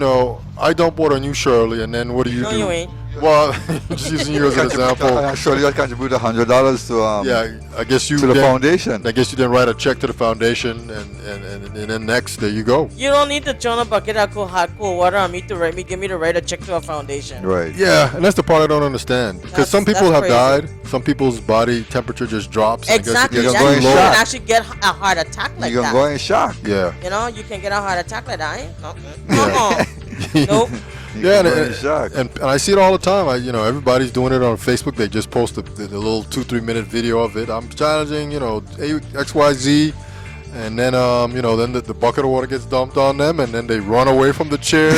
Speaker 1: I dump water on you, Shirley, and then what do you
Speaker 3: No,
Speaker 1: do?
Speaker 3: you ain't.
Speaker 1: Well, just using you as an example.
Speaker 2: Surely I contribute $100 to
Speaker 1: Yeah, I guess you
Speaker 2: to the
Speaker 1: then-
Speaker 2: foundation.
Speaker 1: I guess you didn't write a check to the foundation, and then next there you go.
Speaker 3: You don't need to turn a bucket of hot cold water on me to give me the right to check to a foundation.
Speaker 2: Right.
Speaker 1: Yeah, and that's the part I don't understand. Because some people have
Speaker 3: That's
Speaker 1: died. Some people's body temperature just drops. and gets-
Speaker 3: Exactly.
Speaker 1: gets
Speaker 2: You're
Speaker 3: That
Speaker 2: going
Speaker 3: you
Speaker 1: too low.
Speaker 3: can
Speaker 2: shock.
Speaker 3: actually get a heart attack like
Speaker 2: You're
Speaker 3: that.
Speaker 2: going in shock.
Speaker 1: Yeah.
Speaker 3: You can get a heart attack like that. I ain't. No.
Speaker 1: Yeah.
Speaker 3: Nope.
Speaker 1: Yeah,
Speaker 2: You're going in shock.
Speaker 1: and I see it all the time. Everybody's doing it on Facebook. They just post the little 2-3 minute video of it. I'm challenging, XYZ, and then then the bucket of water gets dumped on them, and then they run away from the chair,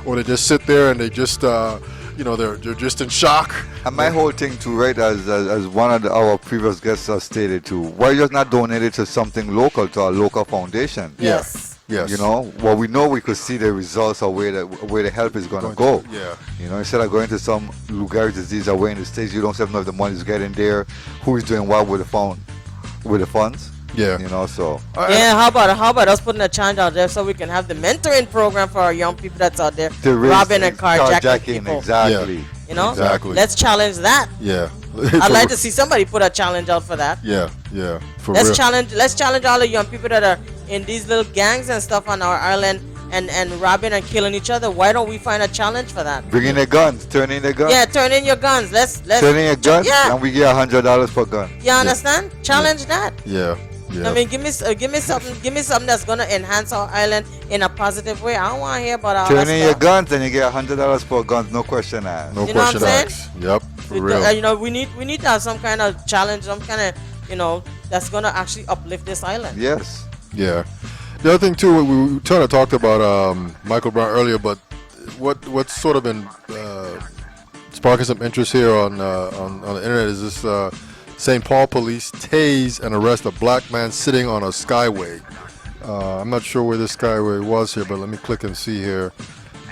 Speaker 1: or they just sit there and they just they're just in shock.
Speaker 2: And my whole thing too, right, as one of our previous guests has stated too, why just not donate it to something local, to a local foundation?
Speaker 3: Yes.
Speaker 1: Yes.
Speaker 2: Well, we know we could see the results of where the help is going to go.
Speaker 1: Yeah.
Speaker 2: Instead of going to some Lou Gehrig's disease away in the States, you don't even know if the money's getting there, who is doing what with the funds.
Speaker 1: Yeah.
Speaker 2: So
Speaker 3: Yeah, how about us putting a challenge out there so we can have the mentoring program for our young people that's out there
Speaker 2: to raise-
Speaker 3: robbing and carjacking people.
Speaker 2: exactly.
Speaker 1: Exactly.
Speaker 3: Let's challenge that.
Speaker 1: Yeah.
Speaker 3: I'd like to see somebody put a challenge out for that.
Speaker 1: Yeah. For
Speaker 3: Let's
Speaker 1: real.
Speaker 3: challenge all the young people that are in these little gangs and stuff on our island and robbing and killing each other. Why don't we find a challenge for that?
Speaker 2: Bring in the guns, turn in the guns.
Speaker 3: Yeah, turn in your guns. Let's
Speaker 2: Turn in your guns,
Speaker 3: Yeah.
Speaker 2: and we get $100 per gun.
Speaker 3: You understand? Challenge that.
Speaker 1: Yeah.
Speaker 3: I mean, give me something that's gonna enhance our island in a positive way. I don't want to hear about all
Speaker 2: Turn
Speaker 3: that
Speaker 2: in your
Speaker 3: stuff.
Speaker 2: guns, and you get $100 per guns, no question asked.
Speaker 1: No
Speaker 3: You know what
Speaker 1: question
Speaker 3: I'm
Speaker 1: asked. Yep. For real.
Speaker 3: We need to have some kind of challenge, some kind of that's gonna actually uplift this island.
Speaker 2: Yes.
Speaker 1: Yeah. The other thing too, we kind of talked about Michael Brown earlier, but what's sort of been sparking some interest here on the internet is this St. Paul police tase and arrest a black man sitting on a skyway. I'm not sure where this skyway was here, but let me click and see here.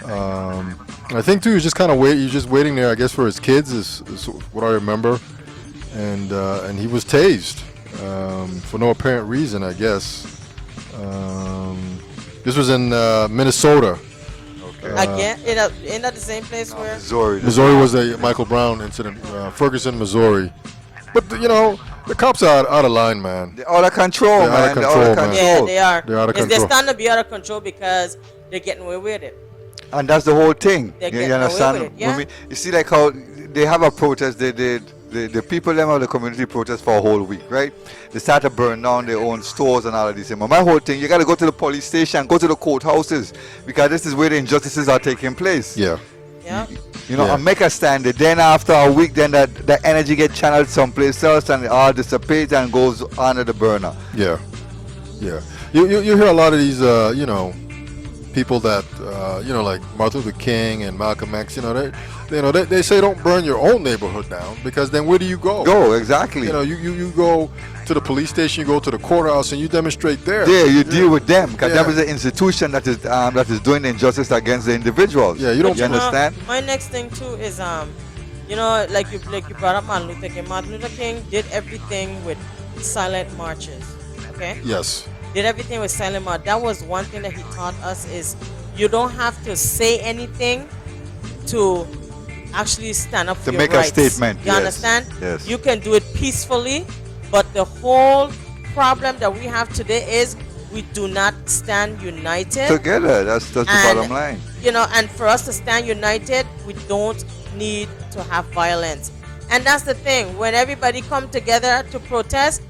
Speaker 1: I think too, he's just kind of he's just waiting there, I guess, for his kids, is what I remember, and he was tased for no apparent reason, I guess. This was in Minnesota.
Speaker 3: Again, ain't that the same place where
Speaker 1: Missouri was a Michael Brown incident, Ferguson, Missouri. But the cops are out of line, man.
Speaker 2: They're out of control,
Speaker 1: They're
Speaker 2: man.
Speaker 1: out of control, man.
Speaker 3: Yeah, they are.
Speaker 1: They're out of
Speaker 3: They're
Speaker 1: control.
Speaker 3: starting to be out of control because they're getting away with it.
Speaker 2: And that's the whole thing.
Speaker 3: They're
Speaker 2: You
Speaker 3: getting away
Speaker 2: understand?
Speaker 3: with it, yeah.
Speaker 2: You see, like how they have a protest. The people them have the community protest for a whole week, right? They start to burn down their own stores and all of these things. But my whole thing, you got to go to the police station, go to the courthouses, because this is where the injustices are taking place.
Speaker 1: Yeah.
Speaker 3: Yeah.
Speaker 2: And make a stand. Then after a week, then that energy get channeled someplace else, and it all dissipates and goes under the burner.
Speaker 1: Yeah. You hear a lot of these, people that, like Martin Luther King and Malcolm X. They say don't burn your own neighborhood down, because then where do you go?
Speaker 2: Go, exactly.
Speaker 1: You go to the police station, you go to the courthouse, and you demonstrate there.
Speaker 2: Yeah, you deal with them, because
Speaker 1: Yeah.
Speaker 2: that is the institution that is doing the injustice against the individuals.
Speaker 1: Yeah, you don't-
Speaker 2: You understand?
Speaker 3: My next thing too is like you brought up Martin Luther King. Martin Luther King did everything with silent marches. Okay.
Speaker 1: Yes.
Speaker 3: Did everything with silent march. That was one thing that he taught us is you don't have to say anything to actually stand up for
Speaker 2: To
Speaker 3: your
Speaker 2: make a
Speaker 3: rights.
Speaker 2: statement,
Speaker 3: You
Speaker 2: yes,
Speaker 3: understand?
Speaker 2: yes.
Speaker 3: You can do it peacefully, but the whole problem that we have today is we do not stand united.
Speaker 2: Together, that's the
Speaker 3: And,
Speaker 2: bottom line.
Speaker 3: And for us to stand united, we don't need to have violence. And that's the thing. When everybody come together to protest,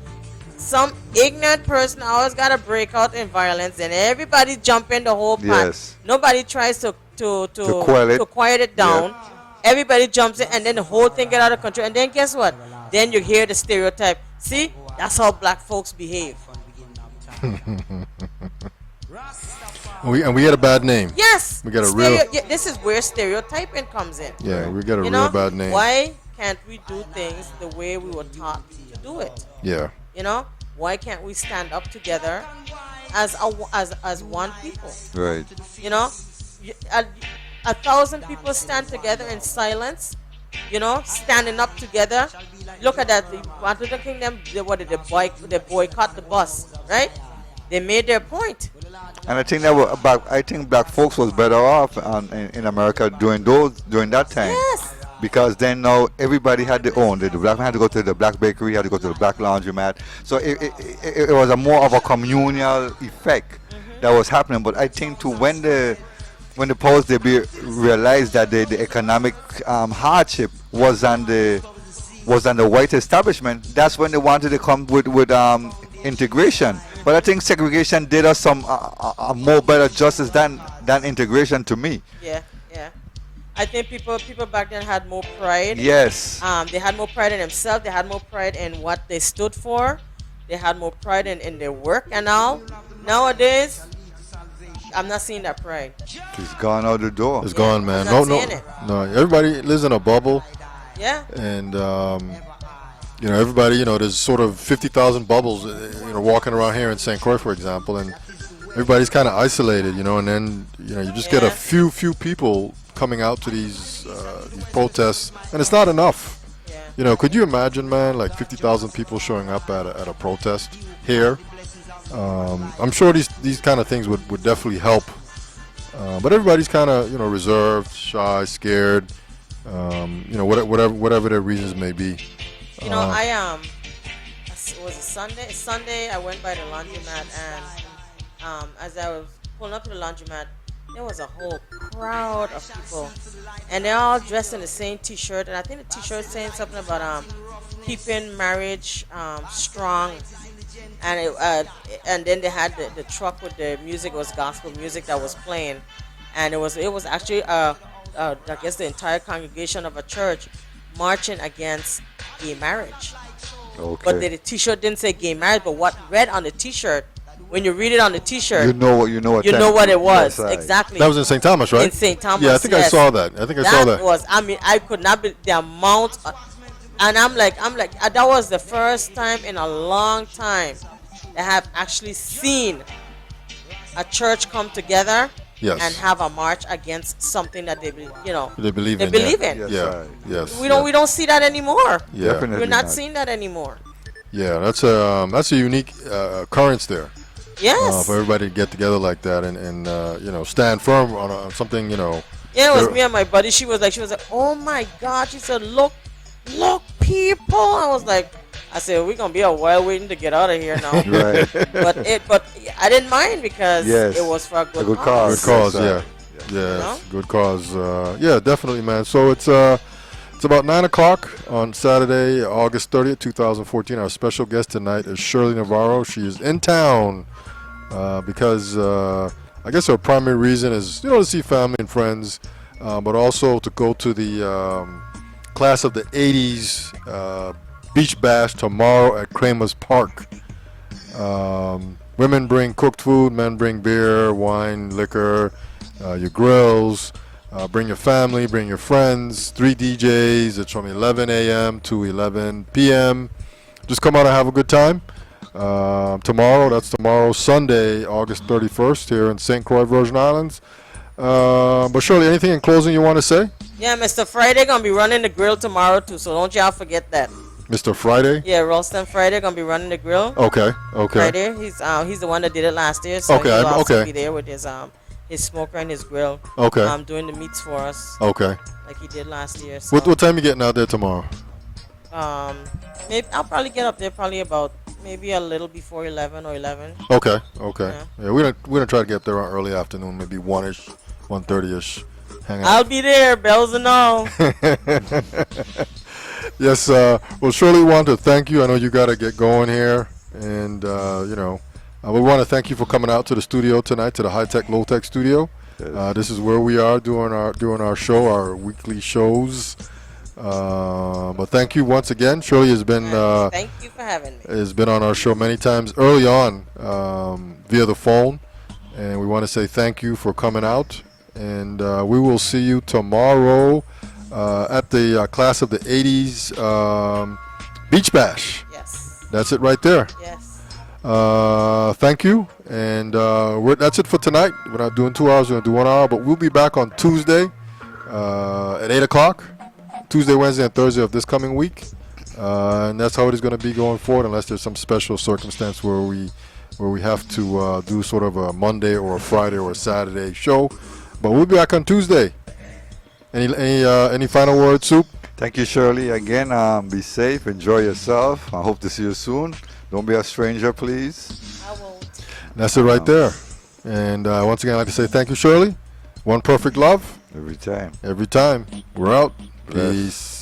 Speaker 3: some ignorant person always got to break out in violence, and everybody jump in the whole pot.
Speaker 2: Yes.
Speaker 3: Nobody tries to quiet it down.
Speaker 2: Yeah.
Speaker 3: Everybody jumps in, and then the whole thing get out of control. And then guess what? Then you hear the stereotype. See, that's how black folks behave.
Speaker 1: We had a bad name.
Speaker 3: Yes.
Speaker 1: We got a real.
Speaker 3: Yeah, this is where stereotyping comes in.
Speaker 1: Yeah, we got a
Speaker 3: You
Speaker 1: real
Speaker 3: know,
Speaker 1: bad name.
Speaker 3: why can't we do things the way we were taught to do it?
Speaker 1: Yeah.
Speaker 3: Why can't we stand up together as one people?
Speaker 2: Right.
Speaker 3: A thousand people stand together in silence, standing up together. Look at that. Martin Luther King, they boycott the bus, right? They made their point.
Speaker 2: And I think black folks was better off in America during that time.
Speaker 3: Yes.
Speaker 2: Because then now everybody had their own. The black man had to go to the black bakery, had to go to the black laundromat. So it was a more of a communal effect that was happening. But I think too, when the powers they be realized that the economic hardship was on the white establishment, that's when they wanted to come with integration. But I think segregation did us some more better justice than integration to me.
Speaker 3: Yeah. I think people back then had more pride.
Speaker 2: Yes.
Speaker 3: They had more pride in themselves. They had more pride in what they stood for. They had more pride in their work and all. Nowadays, I'm not seeing that pride.
Speaker 2: It's gone out the door.
Speaker 1: It's gone, man.
Speaker 3: I'm not
Speaker 1: No.
Speaker 3: seeing it.
Speaker 1: No. Everybody lives in a bubble,
Speaker 3: Yeah.
Speaker 1: and everybody, there's sort of 50,000 bubbles, walking around here in St. Croix, for example, and everybody's kind of isolated, and then you just get a
Speaker 3: Yeah.
Speaker 1: few people coming out to these protests, and it's not enough.
Speaker 3: Yeah.
Speaker 1: Could you imagine, man, like 50,000 people showing up at a protest here? I'm sure these kind of things would definitely help, but everybody's kind of reserved, shy, scared, whatever their reasons may be.
Speaker 3: It was a Sunday. Sunday, I went by the laundromat, and as I was pulling up to the laundromat, there was a whole crowd of people, and they're all dressed in the same T-shirt. And I think the T-shirt saying something about keeping marriage strong. And then they had the truck with the music. It was gospel music that was playing, and it was actually I guess the entire congregation of a church marching against gay marriage.
Speaker 2: Okay.
Speaker 3: But the T-shirt didn't say gay marriage. But what read on the T-shirt, when you read it on the T-shirt,
Speaker 2: you know what
Speaker 3: it was.
Speaker 2: Yes, right.
Speaker 3: Exactly.
Speaker 1: That was in St. Thomas, right?
Speaker 3: In St. Thomas.
Speaker 1: Yeah, I think I
Speaker 3: yes.
Speaker 1: saw that. I saw that.
Speaker 3: Was. I could not be the amount. And I'm like, that was the first time in a long time that I have actually seen a church come together
Speaker 1: Yes.
Speaker 3: and have a march against something that they
Speaker 1: They believe
Speaker 3: they
Speaker 1: in.
Speaker 3: believe
Speaker 1: yeah.
Speaker 3: in.
Speaker 2: Yes,
Speaker 1: Yeah.
Speaker 2: right.
Speaker 1: Yes.
Speaker 3: We don't see that anymore.
Speaker 1: Yeah.
Speaker 2: Definitely
Speaker 3: We're not
Speaker 2: not.
Speaker 3: seeing that anymore.
Speaker 1: Yeah. That's a unique occurrence there.
Speaker 3: Yes.
Speaker 1: For everybody to get together like that and stand firm on something.
Speaker 3: Yeah, it was me and my buddy. She was like, oh my God. She said, look, people. I was like, I said, we're gonna be a while waiting to get out of here now.
Speaker 2: Right.
Speaker 3: but I didn't mind because
Speaker 2: Yes.
Speaker 3: it was for a good
Speaker 2: good
Speaker 3: cause.
Speaker 1: Good cause,
Speaker 2: Yes,
Speaker 1: yeah.
Speaker 2: sir.
Speaker 1: Yeah,
Speaker 3: know?
Speaker 1: it's good cause. Yeah, definitely, man. So it's about 9 o'clock on Saturday, August 30th, 2014. Our special guest tonight is Shirley Navarro. She is in town because I guess her primary reason is to see family and friends, but also to go to the class of the 80s beach bash tomorrow at Cramer's Park. Women bring cooked food, men bring beer, wine, liquor, your grills. Bring your family, bring your friends. 3 DJs. It's from 11 a.m. to 11 p.m. Just come out and have a good time. That's tomorrow, Sunday, August 31st, here in St. Croix, Virgin Islands. But Shirley, anything in closing you want to say?
Speaker 3: Yeah, Mr. Friday gonna be running the grill tomorrow too, so don't y'all forget that.
Speaker 1: Mr. Friday?
Speaker 3: Yeah, Ralston Friday gonna be running the grill.
Speaker 1: Okay.
Speaker 3: Friday, he's the one that did it last year, so
Speaker 1: Okay,
Speaker 3: he'll also
Speaker 1: okay.
Speaker 3: be there with his smoker and his grill.
Speaker 1: Okay.
Speaker 3: Doing the meats for us
Speaker 1: Okay.
Speaker 3: like he did last year. So,
Speaker 1: What time you getting out there tomorrow?
Speaker 3: maybe I'll probably get up there probably about maybe a little before 11 or 11.
Speaker 1: Okay.
Speaker 3: Yeah.
Speaker 1: Yeah, we're gonna try to get there around early afternoon, maybe 1-ish, 1:30ish. Hang out.
Speaker 3: I'll be there, bells and all.
Speaker 1: Yes. Well, Shirley, want to thank you. I know you got to get going here, and we want to thank you for coming out to the studio tonight, to the High Tech Low Tech studio.
Speaker 2: Yes.
Speaker 1: This is where we are doing our show, our weekly shows. But thank you once again. Shirley has been
Speaker 3: Thank you for having me.
Speaker 1: has been on our show many times early on via the phone, and we want to say thank you for coming out. And we will see you tomorrow at the class of the 80s Beach Bash.
Speaker 3: Yes.
Speaker 1: That's it right there.
Speaker 3: Yes.
Speaker 1: Thank you. And that's it for tonight. We're not doing 2 hours, we're going to do 1 hour. But we'll be back on Tuesday at 8 o'clock. Tuesday, Wednesday, and Thursday of this coming week. And that's how it is going to be going forward, unless there's some special circumstance where we have to do sort of a Monday or a Friday or a Saturday show. But we'll be back on Tuesday. Any final words, Soup?
Speaker 2: Thank you, Shirley. Again, be safe. Enjoy yourself. I hope to see you soon. Don't be a stranger, please.
Speaker 3: I won't.
Speaker 1: That's it right there. And once again, I'd like to say thank you, Shirley. One perfect love.
Speaker 2: Every time.
Speaker 1: Every time. We're out.
Speaker 2: Bless.
Speaker 1: Peace.